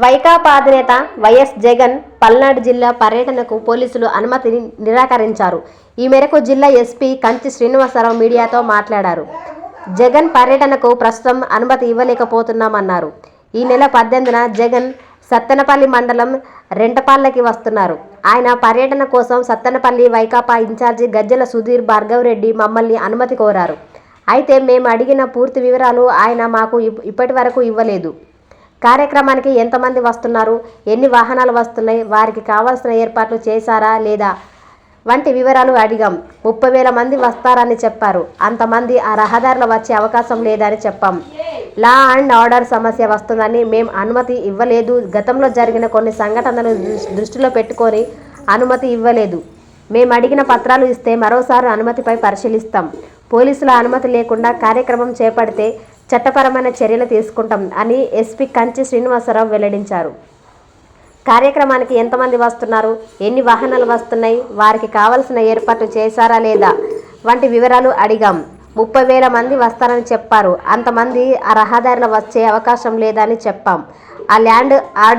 వైకాపా అధినేత వైఎస్ జగన్ పల్నాడు జిల్లా పర్యటనకు పోలీసులు అనుమతిని నిరాకరించారు. ఈ మేరకు జిల్లా ఎస్పీ కంచి శ్రీనివాసరావు మీడియాతో మాట్లాడారు. జగన్ పర్యటనకు ప్రస్తుతం అనుమతి ఇవ్వలేకపోతున్నామన్నారు. ఈ నెల 18న జగన్ సత్తెనపల్లి మండలం రెంటపాళ్ళకి వస్తున్నారు. ఆయన పర్యటన కోసం సత్తెనపల్లి వైకాపా ఇన్ఛార్జి గజ్జల సుధీర్ భార్గవరెడ్డి మమ్మల్ని అనుమతి కోరారు. అయితే మేము అడిగిన పూర్తి వివరాలు ఆయన మాకు ఇప్పటి వరకు ఇవ్వలేదు. కార్యక్రమానికి ఎంతమంది వస్తున్నారు, ఎన్ని వాహనాలు వస్తున్నాయి, వారికి కావాల్సిన ఏర్పాట్లు చేశారా లేదా వంటి వివరాలు అడిగాం. 30,000 మంది వస్తారని చెప్పారు. అంతమంది ఆ రహదారిలో వచ్చే అవకాశం లేదని చెప్పాం. లా అండ్ ఆర్డర్ సమస్య వస్తుందని మేం అనుమతి ఇవ్వలేదు. గతంలో జరిగిన కొన్ని సంఘటనలు దృష్టిలో పెట్టుకొని అనుమతి ఇవ్వలేదు. మేము అడిగిన పత్రాలు ఇస్తే మరోసారి అనుమతిపై పరిశీలిస్తాం. పోలీసుల అనుమతి లేకుండా కార్యక్రమం చేపడితే చట్టపరమైన చర్యలు తీసుకుంటాం అని ఎస్పీ కంచి శ్రీనివాసరావు వెల్లడించారు. కార్యక్రమానికి ఎంతమంది వస్తున్నారు, ఎన్ని వాహనాలు వస్తున్నాయి, వారికి కావలసిన ఏర్పాట్లు చేశారా లేదా వంటి వివరాలు అడిగాం. 30,000 మంది వస్తారని చెప్పారు. అంతమంది ఆ రహదారిలో వచ్చే అవకాశం లేదని చెప్పాం. ఆ ల్యాండ్ ఆర్డర్